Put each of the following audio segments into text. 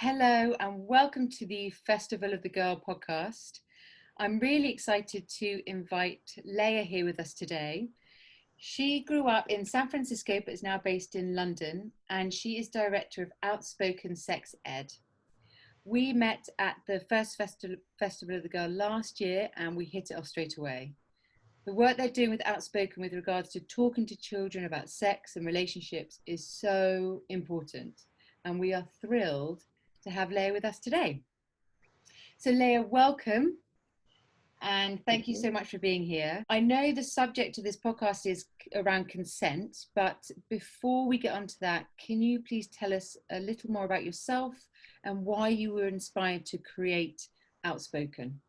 Hello and welcome to the Festival of the Girl podcast. I'm really excited to invite Leah here with us today. She grew up in San Francisco but is now based in London, and she is director of Outspoken Sex Ed. We met at the first Festival of the Girl last year and we hit it off straight away. The work they're doing with Outspoken with regards to talking to children about sex and relationships is so important, and we are thrilled to have Leah with us today. So Leah, welcome, and thank you so much for being here. I know the subject of this podcast is around consent, but before we get onto that, can you please tell us a little more about yourself and why you were inspired to create Outspoken?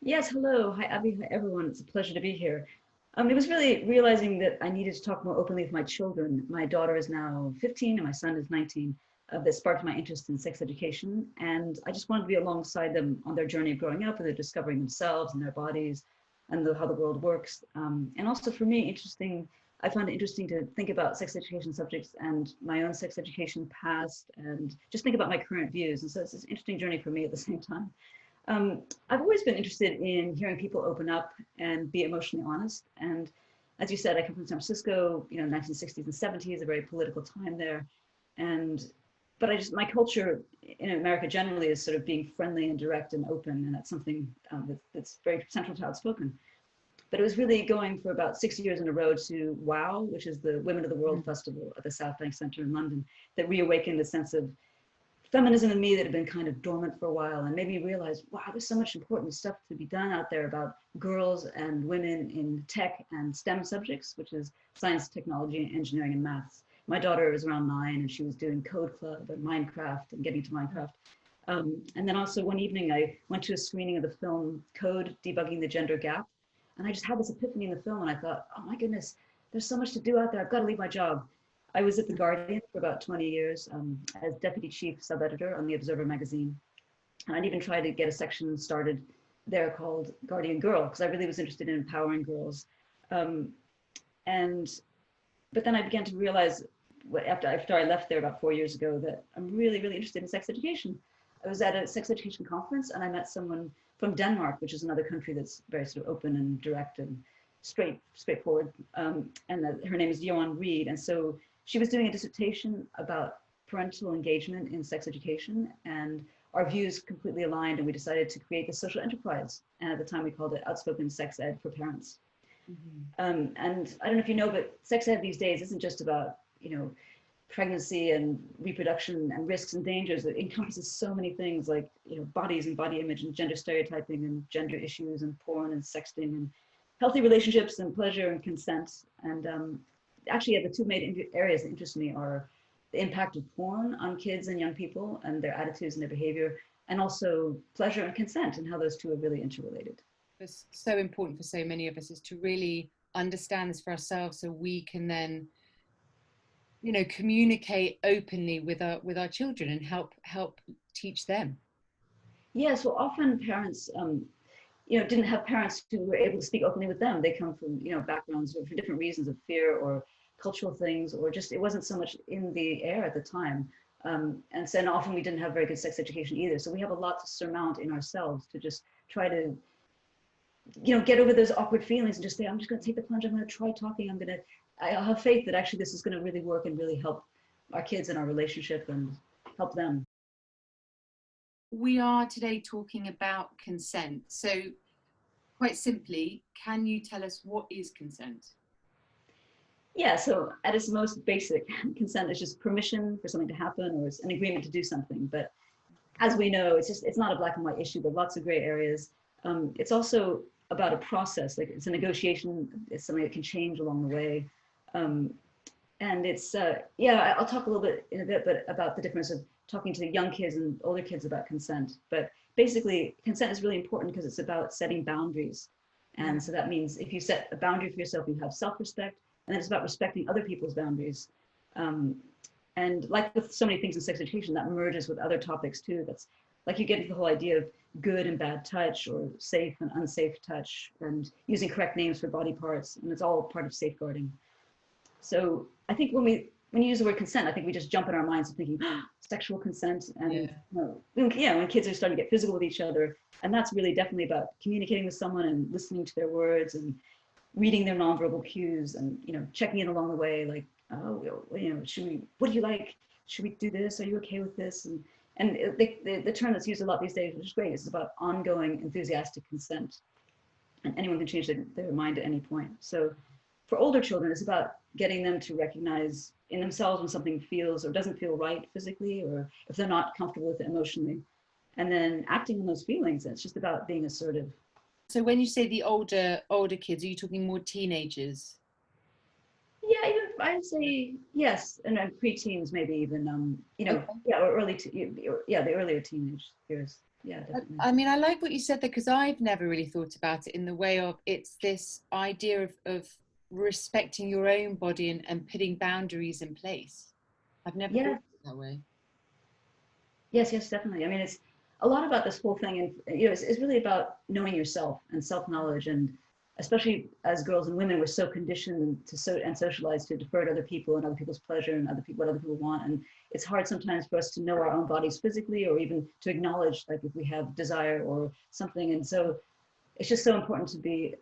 Yes, hello. Hi, Abby. Hi, everyone. It's a pleasure to be here. It was really realizing that I needed to talk more openly with my children. My daughter is now 15 and my son is 19. That sparked my interest in sex education. And I just wanted to be alongside them on their journey of growing up and they're discovering themselves and their bodies and how the world works. And also for me, I found it interesting to think about sex education subjects and my own sex education past and just think about my current views. And so it's this interesting journey for me at the same time. I've always been interested in hearing people open up and be emotionally honest. And as you said, I come from San Francisco, 1960s and 70s, a very political time there. But my culture in America generally is sort of being friendly and direct and open. And that's something that's very central to Outspoken. But it was really going for about 6 years in a row to WOW, which is the Women of the World Festival at the South Bank Centre in London, that reawakened a sense of feminism in me that had been kind of dormant for a while and made me realize, wow, there's so much important stuff to be done out there about girls and women in tech and STEM subjects, which is science, technology, engineering, and maths. My daughter was around 9 and she was doing Code Club and Minecraft and getting to Minecraft. And then also one evening I went to a screening of the film Code, Debugging the Gender Gap. And I just had this epiphany in the film and I thought, oh my goodness, there's so much to do out there. I've got to leave my job. I was at The Guardian for about 20 years as deputy chief sub-editor on the Observer magazine. And I'd even tried to get a section started there called Guardian Girl, because I really was interested in empowering girls. But then I began to realize after I left there about 4 years ago that I'm really, really interested in sex education. I was at a sex education conference and I met someone from Denmark, which is another country that's very sort of open and direct and straightforward. Her name is Johan Reed. And so she was doing a dissertation about parental engagement in sex education, and our views completely aligned, and we decided to create this social enterprise. And at the time we called it Outspoken Sex Ed for Parents. And I don't know if you know, but sex ed these days isn't just about, pregnancy and reproduction and risks and dangers. It encompasses so many things like, bodies and body image and gender stereotyping and gender issues and porn and sexting and healthy relationships and pleasure and consent. And actually, the two main areas that interest me are the impact of porn on kids and young people and their attitudes and their behavior, and also pleasure and consent and how those two are really interrelated. It's so important for so many of us is to really understand this for ourselves so we can then, communicate openly with our children and help teach them. Yeah, so often parents didn't have parents who were able to speak openly with them. They come from, backgrounds or for different reasons of fear or cultural things, or just, it wasn't so much in the air at the time. And so often we didn't have very good sex education either. So we have a lot to surmount in ourselves to just try to, get over those awkward feelings and just say, I'm just going to take the plunge. I'm going to try talking. I'll have faith that actually this is going to really work and really help our kids in our relationship and help them. We are today talking about consent. So quite simply, can you tell us what is consent? Yeah, so at its most basic, consent is just permission for something to happen, or it's an agreement to do something. But as we know, it's not a black and white issue, but lots of gray areas. It's also about a process, like it's a negotiation, it's something that can change along the way. And it's, I'll talk a little bit in a bit, but about the difference of talking to young kids and older kids about consent. But basically, consent is really important because it's about setting boundaries. And so that means if you set a boundary for yourself, you have self-respect, and then it's about respecting other people's boundaries. And like with so many things in sex education, that merges with other topics too. That's like you get into the whole idea of good and bad touch, or safe and unsafe touch, and using correct names for body parts, and it's all part of safeguarding. So I think when we when you use the word consent, I think we just jump in our minds thinking sexual consent, and Yeah. when kids are starting to get physical with each other, and that's really definitely about communicating with someone and listening to their words and reading their nonverbal cues, and checking in along the way, like, oh, should we? What do you like? Should we do this? Are you okay with this? And the term that's used a lot these days, which is great, is about ongoing enthusiastic consent, and anyone can change their mind at any point. So for older children, it's about getting them to recognize in themselves when something feels or doesn't feel right physically, or if they're not comfortable with it emotionally, and then acting on those feelings. It's just about being assertive. So when you say the older kids, are you talking more teenagers? Yeah, even I'd say yes, and preteens maybe even, Okay. yeah, or yeah, the earlier teenage years. Yeah, definitely. I mean, I like what you said there, because I've never really thought about it in the way of it's this idea of respecting your own body and putting boundaries in place. I've never thought Yeah, of it that way. yes, definitely. I mean, it's a lot about this whole thing, and it's really about knowing yourself and self-knowledge, and especially as girls and women, we're so conditioned and socialized to defer to other people and other people's pleasure and what other people want, and it's hard sometimes for us to know our own bodies physically, or even to acknowledge like if we have desire or something, and so it's just so important to be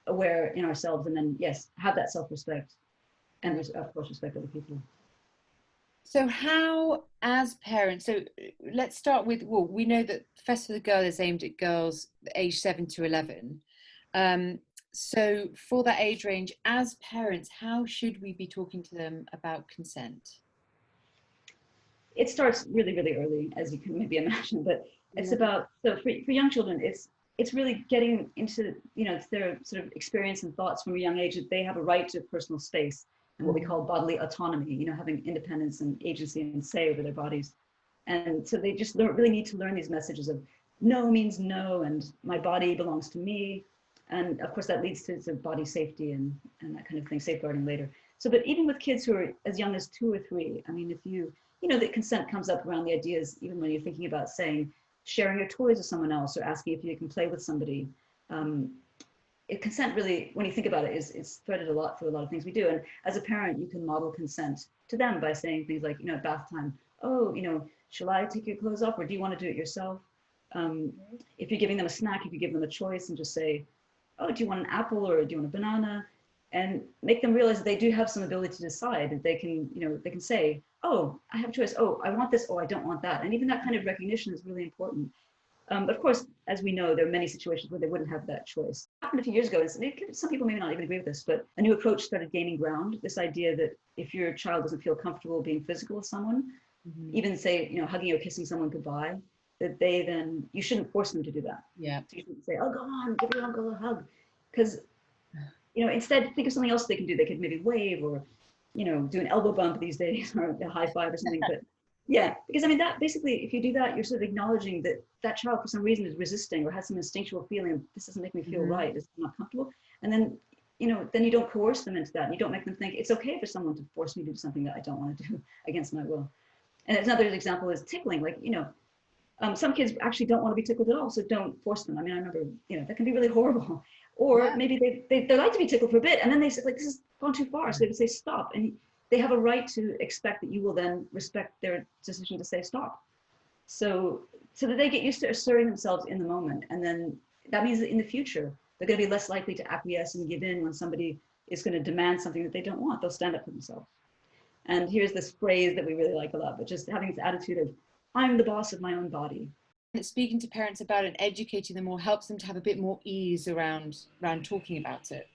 aware in ourselves, and then yes, have that self-respect, and of course respect other people. So how, as parents, so let's start with, well, we know that Festival of the Girl is aimed at girls aged 7 to 11. Um, so for that age range, as parents, how should we be talking to them about consent? It starts really early, as you can maybe imagine, but it's Yeah. about, so for young children, it's really getting into it's their sort of experience and thoughts from a young age that they have a right to personal space and what we call bodily autonomy, having independence and agency and say over their bodies. And so they just really need to learn these messages of no means no, and my body belongs to me. And of course that leads to body safety and that kind of thing, safeguarding later. So, but even with kids who are as young as 2 or 3, I mean, if the consent comes up around the ideas, even when you're thinking about saying, sharing your toys with someone else or asking if you can play with somebody. Consent really, when you think about it, is threaded a lot through a lot of things we do. And as a parent, you can model consent to them by saying things like, at bath time, oh, shall I take your clothes off, or do you want to do it yourself? If you're giving them a snack, you could give them a choice and just say, oh, do you want an apple or do you want a banana? And make them realize that they do have some ability to decide, that they can say, oh, I have a choice. Oh, I want this. Oh, I don't want that. And even that kind of recognition is really important. But of course, as we know, there are many situations where they wouldn't have that choice. It happened a few years ago. Some people may not even agree with this, but a new approach started gaining ground. This idea that if your child doesn't feel comfortable being physical with someone, even say, hugging or kissing someone goodbye, that you shouldn't force them to do that. Yeah. So you shouldn't say, oh, go on, give your uncle a hug. Because, instead think of something else they can do. They could maybe wave or, do an elbow bump these days or a high five or something. But yeah, because I mean, that basically, if you do that, you're sort of acknowledging that that child for some reason is resisting or has some instinctual feeling, this doesn't make me feel right, it's not comfortable. And then, then you don't coerce them into that. And you don't make them think it's okay for someone to force me to do something that I don't want to do against my will. And another example is tickling, like, some kids actually don't want to be tickled at all, so don't force them. I mean, I remember, that can be really horrible. Or maybe they like to be tickled for a bit, and then they say, like, this has gone too far, so they would say stop. And they have a right to expect that you will then respect their decision to say stop. So that they get used to asserting themselves in the moment. And then that means that in the future, they're going to be less likely to acquiesce and give in when somebody is going to demand something that they don't want. They'll stand up for themselves. And here's this phrase that we really like a lot, but just having this attitude of, I'm the boss of my own body. Speaking to parents about it and educating them more helps them to have a bit more ease around talking about it.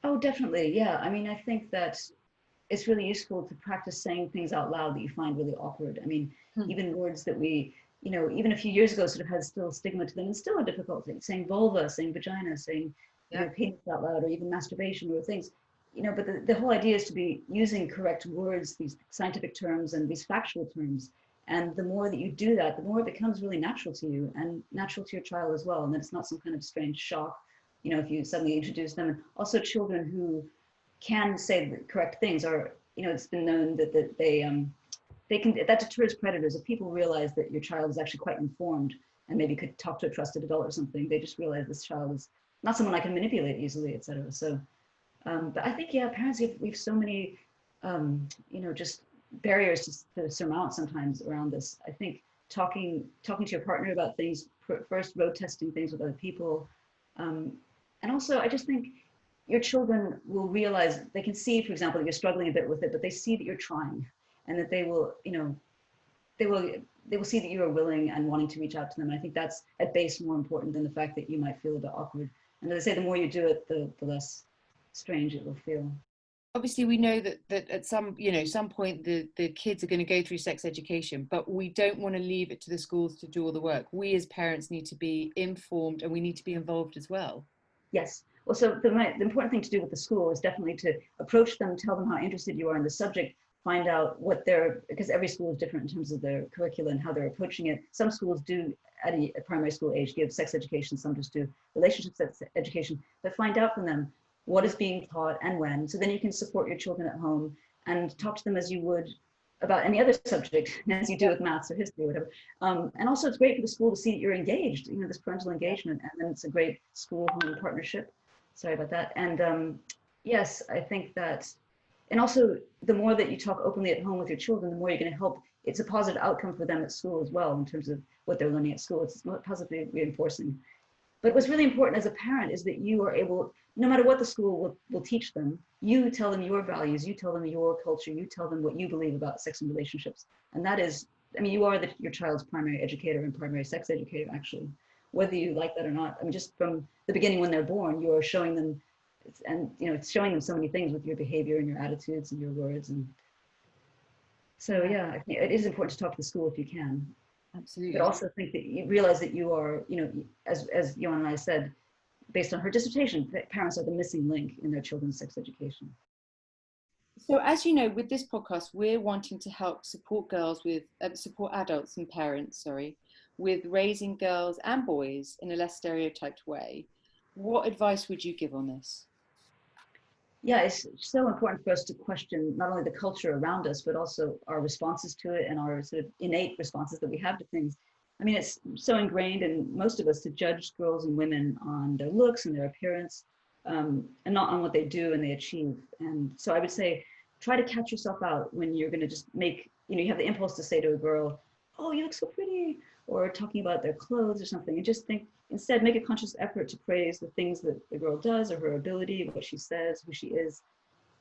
Oh, definitely. Yeah. I mean, I think that it's really useful to practice saying things out loud that you find really awkward. I mean, even words that we, even a few years ago sort of had still stigma to them and still a difficult thing, saying vulva, saying vagina, saying, penis out loud, or even masturbation or things, but the whole idea is to be using correct words, these scientific terms and these factual terms. And the more that you do that, the more it becomes really natural to you and natural to your child as well. And then it's not some kind of strange shock, if you suddenly introduce them. And also children who can say the correct things are, it's been known that they can, that deters predators. If people realize that your child is actually quite informed and maybe could talk to a trusted adult or something, they just realize this child is not someone I can manipulate easily, etc. So, but I think, parents, we have so many just barriers to surmount sometimes around this. I think talking to your partner about things first, road testing things with other people, um, and also I just think your children will realize, they can see, for example, that you're struggling a bit with it, but they see that you're trying, and that they will, they will they will see that you are willing and wanting to reach out to them. And I think that's at base more important than the fact that you might feel a bit awkward. And as I say, the more you do it, the less strange it will feel. Obviously we know that at some point the kids are going to go through sex education, but we don't want to leave it to the schools to do all the work. We as parents need to be informed, and we need to be involved as well. Yes. Well, so the important thing to do with the school is definitely to approach them, tell them how interested you are in the subject, find out what because every school is different in terms of their curricula and how they're approaching it. Some schools do at a primary school age give sex education, some just do relationship sex education, but find out from them what is being taught and when, so then you can support your children at home and talk to them as you would about any other subject, as you do with maths or history or whatever. And also it's great for the school to see that you're engaged, this parental engagement, and then it's a great school-home partnership. Sorry about that. And yes, I think that, and also the more that you talk openly at home with your children, the more you're going to help. It's a positive outcome for them at school as well, in terms of what they're learning at school. It's positively reinforcing. But what's really important as a parent is that you are able, no matter what the school will teach them, you tell them your values, you tell them your culture, you tell them what you believe about sex and relationships. And that is, you are your child's primary educator and primary sex educator, actually, whether you like that or not. Just from the beginning when they're born, you are showing them, and it's showing them so many things with your behavior and your attitudes and your words. And so, yeah, I think it is important to talk to the school if you can. Absolutely. But also think that you realize that you are, as Joanna and I said, based on her dissertation, that parents are the missing link in their children's sex education. So as you know, with this podcast, we're wanting to help support adults and parents, with raising girls and boys in a less stereotyped way. What advice would you give on this? Yeah, it's so important for us to question not only the culture around us, but also our responses to it and our sort of innate responses that we have to things. It's so ingrained in most of us to judge girls and women on their looks and their appearance, and not on what they do and they achieve. And so I would say, try to catch yourself out when you're going to just make, you have the impulse to say to a girl, "Oh, you look so pretty," or talking about their clothes or something, and just think, instead, make a conscious effort to praise the things that the girl does, or her ability, what she says, who she is.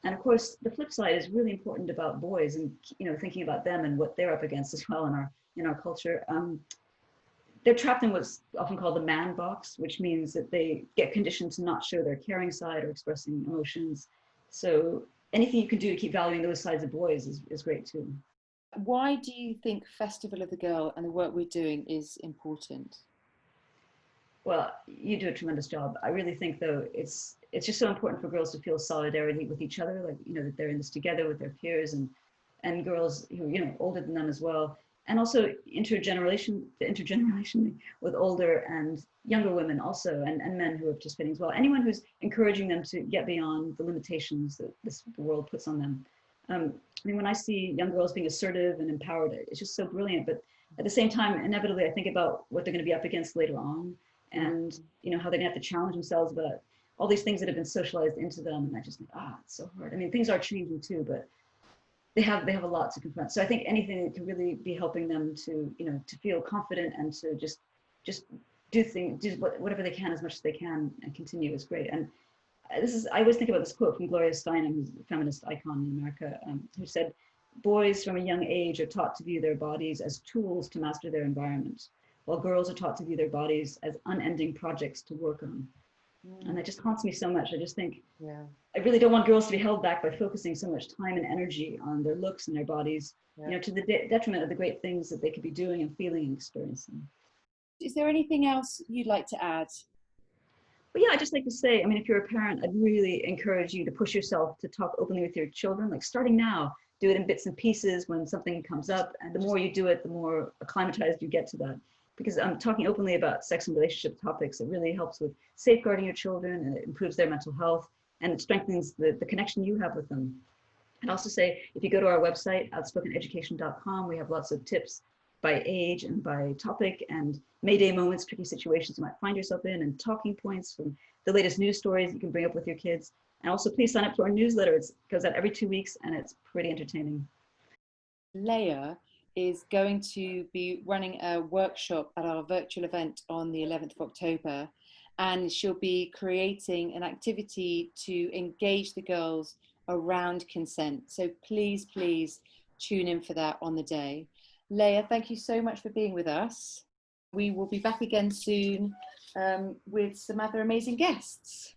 And of course, the flip side is really important about boys, and thinking about them and what they're up against as well in our culture. They're trapped in what's often called the man box, which means that they get conditioned to not show their caring side or expressing emotions. So anything you can do to keep valuing those sides of boys is great too. Why do you think Festival of the Girl and the work we're doing is important? Well, you do a tremendous job. I really think, though, it's just so important for girls to feel solidarity with each other, like, that they're in this together with their peers, and girls who, older than them as well. And also intergenerationally with older and younger women also, and men who are participating as well. Anyone who's encouraging them to get beyond the limitations that the world puts on them. When I see young girls being assertive and empowered, it's just so brilliant. But at the same time, inevitably, I think about what they're going to be up against later on, and how they're going to have to challenge themselves about all these things that have been socialized into them. And I just think, it's so hard. Things are changing too, but they have a lot to confront. So I think anything that can really be helping them to to feel confident and to just do whatever they can as much as they can and continue is great. And I always think about this quote from Gloria Steinem, who's a feminist icon in America, who said, "Boys from a young age are taught to view their bodies as tools to master their environment, while girls are taught to view their bodies as unending projects to work on." And that just haunts me so much. I just think, I really don't want girls to be held back by focusing so much time and energy on their looks and their bodies, to the detriment of the great things that they could be doing and feeling and experiencing. Is there anything else you'd like to add? Well, I'd just like to say, if you're a parent, I'd really encourage you to push yourself to talk openly with your children, like starting now. Do it in bits and pieces when something comes up. And the more you do it, the more acclimatized you get to that. Because talking openly about sex and relationship topics, it really helps with safeguarding your children, and it improves their mental health, and it strengthens the connection you have with them. I'd also say, if you go to our website, outspokeneducation.com, we have lots of tips by age and by topic, and Mayday moments, tricky situations you might find yourself in, and talking points from the latest news stories you can bring up with your kids. And also please sign up to our newsletter. It goes out every 2 weeks and it's pretty entertaining. Leah is going to be running a workshop at our virtual event on the 11th of October, and she'll be creating an activity to engage the girls around consent. So please, please tune in for that on the day. Leah, thank you so much for being with us. We will be back again soon with some other amazing guests.